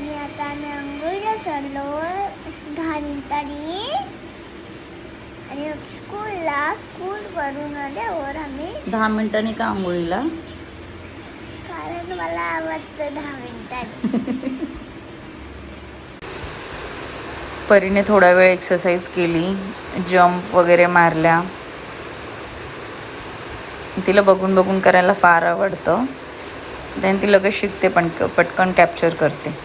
आणि आता आम्ही अंघोळीला चाललो 10 मिनिटांनी. आणि स्कूल वरून आल्यावर आम्ही 10 मिनिटांनी का अंघोळीला? कारण मला आवडतं 10 मिनिटांनी. परीने थोडा वेळ एक्सरसाइज केली, जंप वगैरे मारल्या. तिला बघून बघून करायला फार आवडतं. त्याने ती लगेच शिकते, पण पटकन कॅप्चर करते.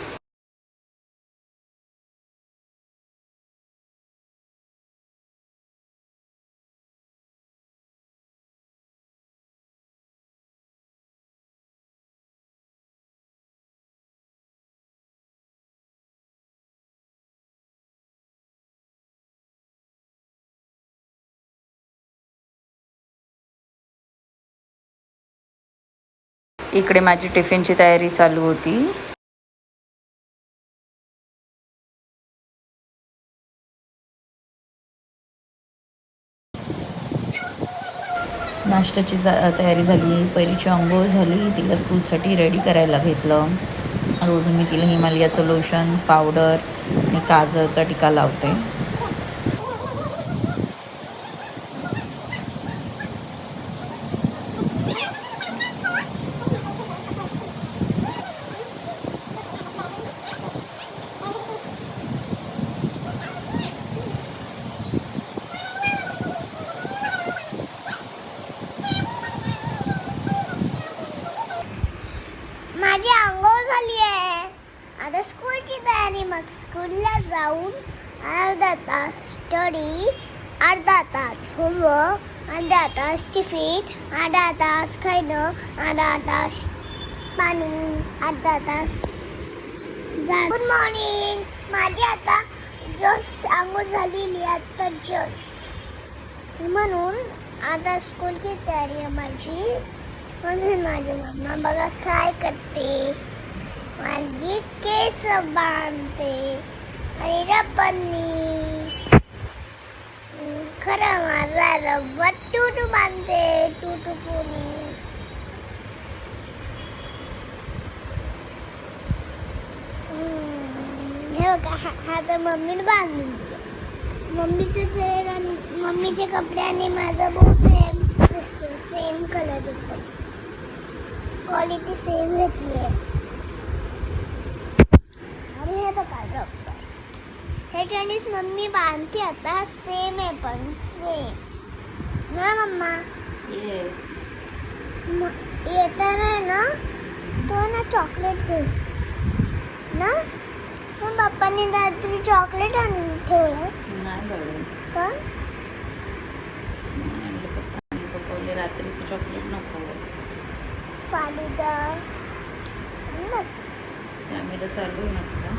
इकडे माझी टिफिनची तयारी चालू होती. नाश्त्याची तयारी झाली. पहिलीची अंघोळ झाली. तिला स्कूलसाठी रेडी करायला घेतलं. रोज मी तिला हिमालयाचं लोशन, पावडर आणि काजळचा टिका लावते. माझी अंघोळ झाली आहे. आता स्कूलची तयारी. मग स्कूलला जाऊन अर्धा तास स्टडी, अर्धा तास होमवर्क, अर्धा तास टिफिन, अर्धा तास खाणं, अर्धा तास पाणी, अर्धा तास. Good morning. माझी आता जस्ट अंघोळ झालेली आता जस्ट. म्हणून आता स्कूलची तयारी आहे माझी. म्हणून माझी मम्मा बघा काय करते. माझी केस बांधते आणि रब्बरनी. खरं माझा रब्बर टूटू बांधते. टूटू पोनी. हे बघा हा तर मम्मीने बांधून दिलं. मम्मीचं चेहरा आणि मम्मीचे कपडे आणि माझा भाऊ सेम दिसतो. सेम कलर एकदम. क्वालिटी सेम घेतली आहे. आणि हे बघा रब्बर. हे टेनिस मम्मी बांधते आता. सेम आहे पण सेम ना मम्मा. येस. येताना ना तो ना चॉकलेट घे ना. मग पप्पाने रात्री चॉकलेट आणून ठेवलं. नाही बघ का? पप्पा रात्रीचं चॉकलेट नको. फालुदा कॅमेरा चालू आहे ना तुला?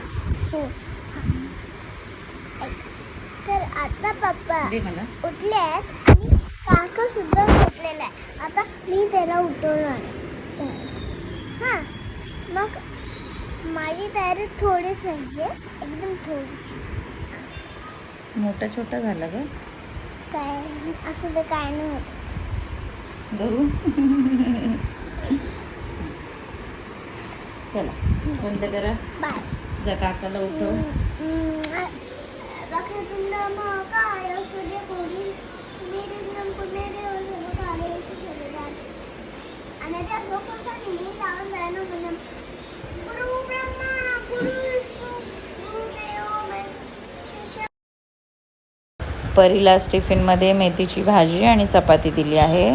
तर आता पप्पा दे मला. उठले आहेत आणि काका सुद्धा झोपलेला आहे. आता मी त्याला उठवणार. हां मग माझी तयारी थोडीच राहिली आहे. एकदम थोडीशी. मोठा छोटा झाला ग. काय असं तर काय नाही होत. बघू. चला बंद करा. बाय. जा काकाला उठव. परीला टिफिनमध्ये मेथीची भाजी आणि चपाती दिली आहे.